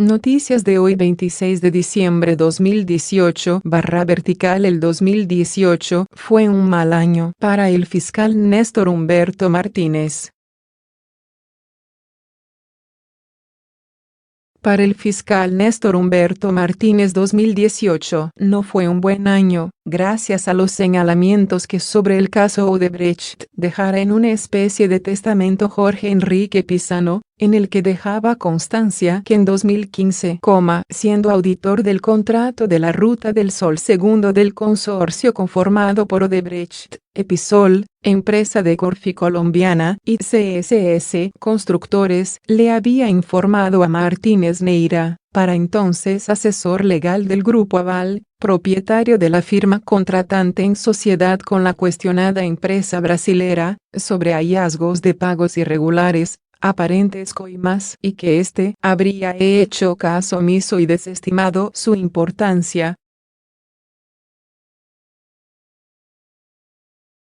Noticias de hoy 26 de diciembre 2018 /vertical. El 2018 fue un mal año para el fiscal Néstor Humberto Martínez. Para el fiscal Néstor Humberto Martínez 2018 no fue un buen año, gracias a los señalamientos que sobre el caso Odebrecht dejara en una especie de testamento Jorge Enrique Pizano, en el que dejaba constancia que en 2015, siendo auditor del contrato de la Ruta del Sol segundo del consorcio conformado por Odebrecht, Episol, empresa de Corfi colombiana, y CSS Constructores, le había informado a Martínez Neira, para entonces asesor legal del Grupo Aval, propietario de la firma contratante en sociedad con la cuestionada empresa brasilera, sobre hallazgos de pagos irregulares, aparentes coimas, y que éste habría hecho caso omiso y desestimado su importancia.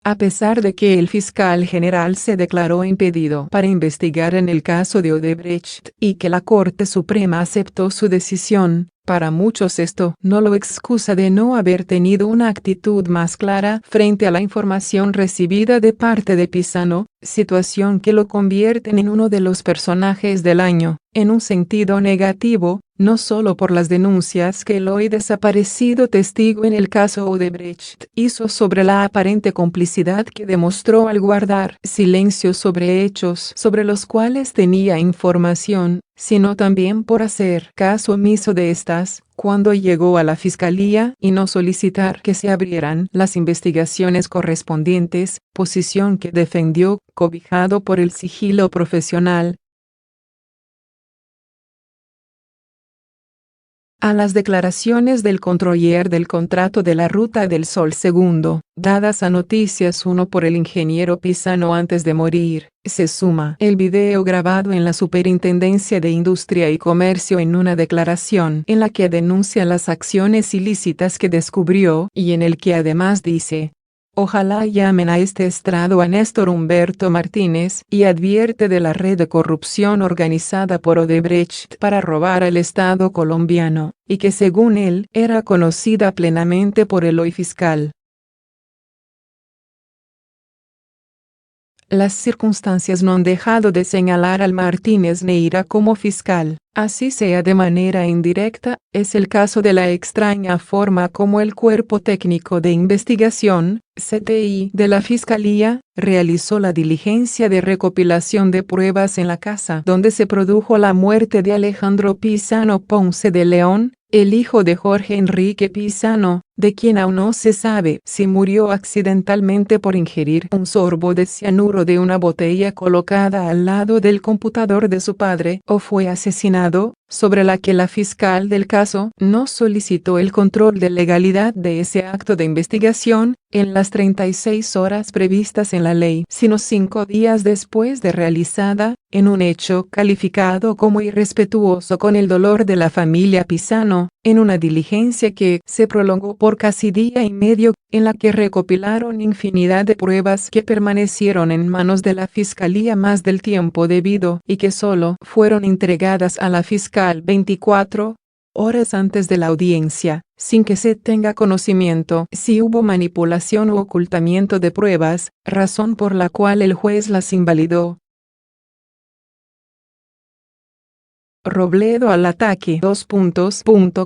A pesar de que el fiscal general se declaró impedido para investigar en el caso de Odebrecht y que la Corte Suprema aceptó su decisión, para muchos esto no lo excusa de no haber tenido una actitud más clara frente a la información recibida de parte de Pizano, situación que lo convierte en uno de los personajes del año, en un sentido negativo, no solo por las denuncias que el hoy desaparecido testigo en el caso Odebrecht hizo sobre la aparente complicidad que demostró al guardar silencio sobre hechos sobre los cuales tenía información, sino también por hacer caso omiso de estas, cuando llegó a la fiscalía y no solicitar que se abrieran las investigaciones correspondientes, posición que defendió, cobijado por el sigilo profesional. A las declaraciones del controller del contrato de la Ruta del Sol segundo, dadas a Noticias 1 por el ingeniero Pizano antes de morir, se suma el video grabado en la Superintendencia de Industria y Comercio en una declaración en la que denuncia las acciones ilícitas que descubrió y en el que además dice: ojalá llamen a este estrado a Néstor Humberto Martínez, y advierte de la red de corrupción organizada por Odebrecht para robar al Estado colombiano, y que según él era conocida plenamente por el hoy fiscal. Las circunstancias no han dejado de señalar al Martínez Neira como fiscal, así sea de manera indirecta. Es el caso de la extraña forma como el Cuerpo Técnico de Investigación, CTI, de la Fiscalía, realizó la diligencia de recopilación de pruebas en la casa donde se produjo la muerte de Alejandro Pizano Ponce de León, el hijo de Jorge Enrique Pizano, de quien aún no se sabe si murió accidentalmente por ingerir un sorbo de cianuro de una botella colocada al lado del computador de su padre, o fue asesinado, sobre la que la fiscal del caso no solicitó el control de legalidad de ese acto de investigación, en las 36 horas previstas en la ley, sino 5 días después de realizada, en un hecho calificado como irrespetuoso con el dolor de la familia Pizano, en una diligencia que se prolongó por casi día y medio, en la que recopilaron infinidad de pruebas que permanecieron en manos de la Fiscalía más del tiempo debido y que solo fueron entregadas a la fiscal 24 horas antes de la audiencia, sin que se tenga conocimiento si hubo manipulación u ocultamiento de pruebas, razón por la cual el juez las invalidó. Robledo al ataque.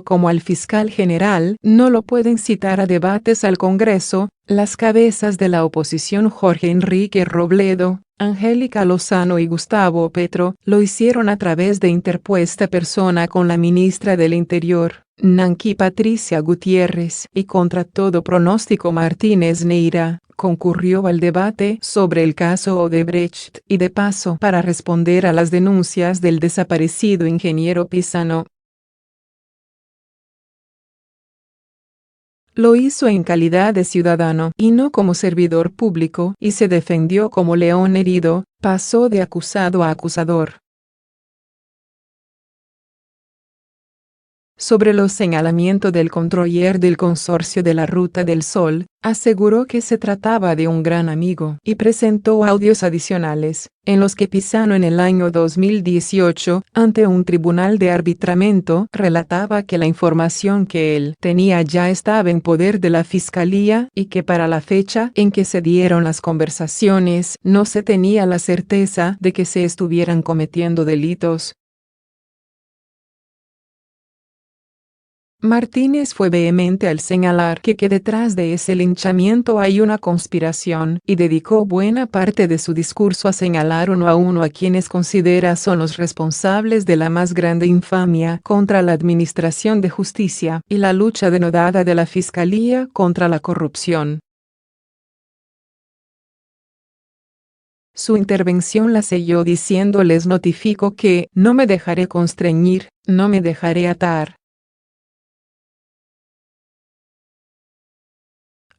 Como al fiscal general no lo pueden citar a debates al Congreso, las cabezas de la oposición Jorge Enrique Robledo, Angélica Lozano y Gustavo Petro lo hicieron a través de interpuesta persona con la ministra del Interior, Nancy Patricia Gutiérrez, y contra todo pronóstico Martínez Neira concurrió al debate sobre el caso Odebrecht y de paso para responder a las denuncias del desaparecido ingeniero Pizano. Lo hizo en calidad de ciudadano y no como servidor público y se defendió como león herido, pasó de acusado a acusador. Sobre los señalamientos del controller del consorcio de la Ruta del Sol, aseguró que se trataba de un gran amigo y presentó audios adicionales, en los que Pisano en el año 2018, ante un tribunal de arbitramiento, relataba que la información que él tenía ya estaba en poder de la Fiscalía y que para la fecha en que se dieron las conversaciones no se tenía la certeza de que se estuvieran cometiendo delitos. Martínez fue vehemente al señalar que detrás de ese linchamiento hay una conspiración y dedicó buena parte de su discurso a señalar uno a quienes considera son los responsables de la más grande infamia contra la administración de justicia y la lucha denodada de la Fiscalía contra la corrupción. Su intervención la selló diciendo: les notifico que no me dejaré constreñir, no me dejaré atar.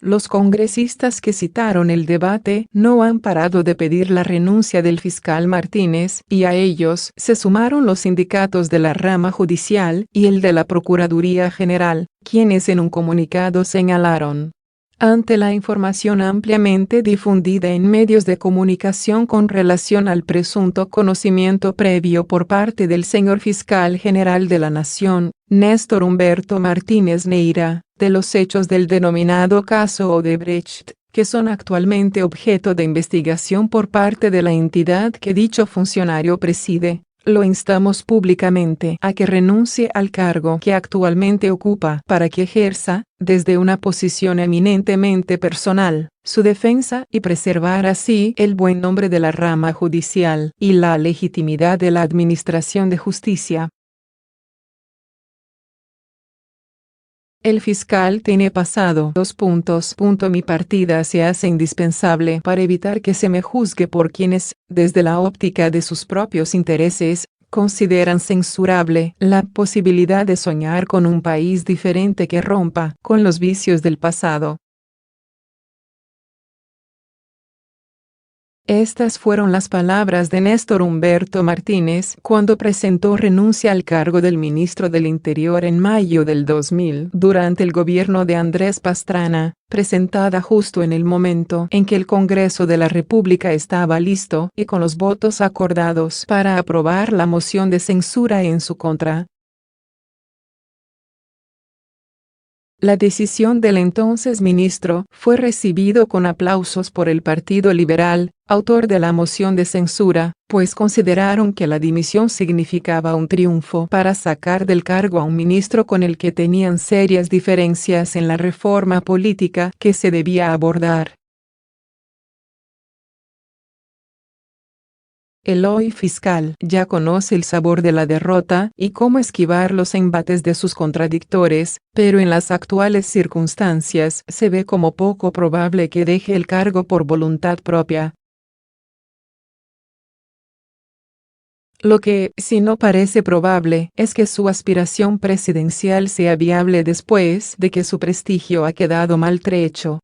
Los congresistas que citaron el debate no han parado de pedir la renuncia del fiscal Martínez, y a ellos se sumaron los sindicatos de la rama judicial y el de la Procuraduría General, quienes en un comunicado señalaron: ante la información ampliamente difundida en medios de comunicación con relación al presunto conocimiento previo por parte del señor Fiscal General de la Nación, Néstor Humberto Martínez Neira, de los hechos del denominado caso Odebrecht, que son actualmente objeto de investigación por parte de la entidad que dicho funcionario preside, lo instamos públicamente a que renuncie al cargo que actualmente ocupa para que ejerza, desde una posición eminentemente personal, su defensa y preservar así el buen nombre de la rama judicial y la legitimidad de la administración de justicia. El fiscal tiene pasado. Mi partida se hace indispensable para evitar que se me juzgue por quienes, desde la óptica de sus propios intereses, consideran censurable la posibilidad de soñar con un país diferente que rompa con los vicios del pasado. Estas fueron las palabras de Néstor Humberto Martínez cuando presentó renuncia al cargo del ministro del Interior en mayo del 2000 durante el gobierno de Andrés Pastrana, presentada justo en el momento en que el Congreso de la República estaba listo y con los votos acordados para aprobar la moción de censura en su contra. La decisión del entonces ministro fue recibido con aplausos por el Partido Liberal, autor de la moción de censura, pues consideraron que la dimisión significaba un triunfo para sacar del cargo a un ministro con el que tenían serias diferencias en la reforma política que se debía abordar. El hoy fiscal ya conoce el sabor de la derrota y cómo esquivar los embates de sus contradictores, pero en las actuales circunstancias se ve como poco probable que deje el cargo por voluntad propia. Lo que, si no parece probable, es que su aspiración presidencial sea viable después de que su prestigio ha quedado maltrecho.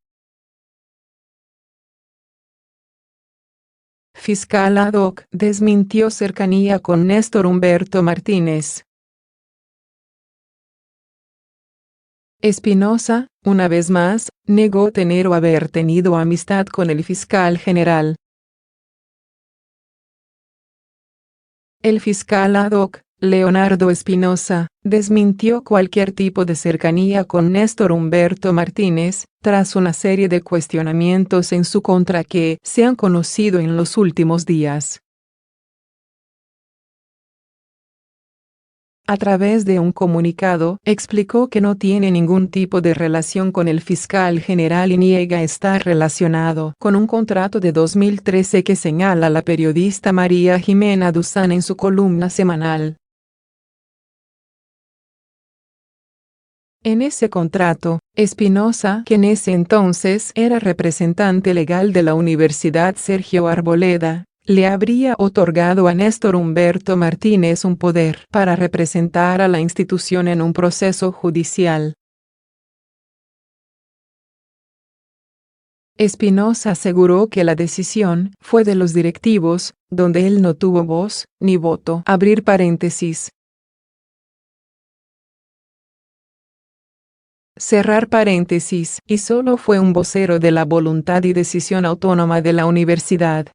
Fiscal ad hoc desmintió cercanía con Néstor Humberto Martínez. Espinosa, una vez más, negó tener o haber tenido amistad con el fiscal general. El fiscal ad hoc, Leonardo Espinosa, desmintió cualquier tipo de cercanía con Néstor Humberto Martínez, tras una serie de cuestionamientos en su contra que se han conocido en los últimos días. A través de un comunicado, explicó que no tiene ningún tipo de relación con el fiscal general y niega estar relacionado con un contrato de 2013 que señala la periodista María Jimena Duzán en su columna semanal. En ese contrato, Espinosa, que en ese entonces era representante legal de la Universidad Sergio Arboleda, le habría otorgado a Néstor Humberto Martínez un poder para representar a la institución en un proceso judicial. Espinosa aseguró que la decisión fue de los directivos, donde él no tuvo voz ni voto. Abrir paréntesis. cerrar paréntesis, y solo fue un vocero de la voluntad y decisión autónoma de la universidad.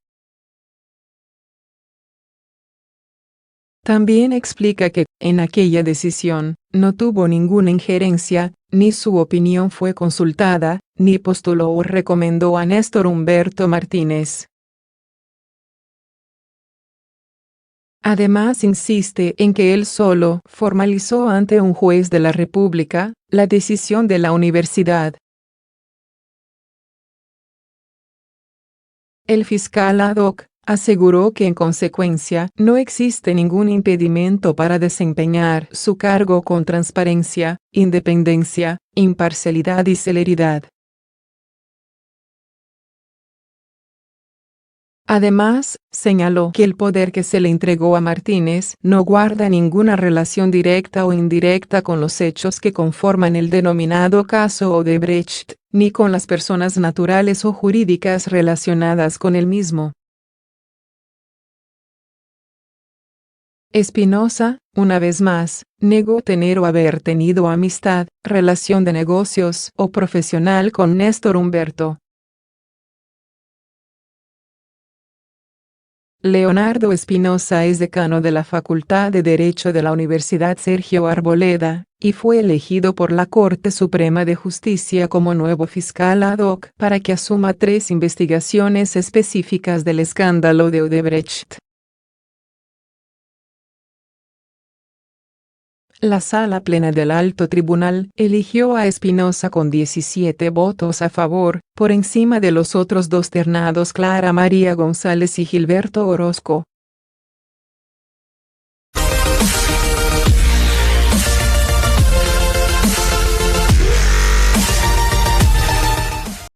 También explica que, en aquella decisión, no tuvo ninguna injerencia, ni su opinión fue consultada, ni postuló o recomendó a Néstor Humberto Martínez. Además insiste en que él solo formalizó ante un juez de la República la decisión de la universidad. El fiscal ad hoc aseguró que en consecuencia no existe ningún impedimento para desempeñar su cargo con transparencia, independencia, imparcialidad y celeridad. Además, señaló que el poder que se le entregó a Martínez no guarda ninguna relación directa o indirecta con los hechos que conforman el denominado caso Odebrecht, ni con las personas naturales o jurídicas relacionadas con el mismo. Espinosa, una vez más, negó tener o haber tenido amistad, relación de negocios o profesional con Néstor Humberto. Leonardo Espinosa es decano de la Facultad de Derecho de la Universidad Sergio Arboleda, y fue elegido por la Corte Suprema de Justicia como nuevo fiscal ad hoc para que asuma 3 investigaciones específicas del escándalo de Odebrecht. La Sala Plena del Alto Tribunal eligió a Espinosa con 17 votos a favor, por encima de los otros 2 ternados Clara María González y Gilberto Orozco.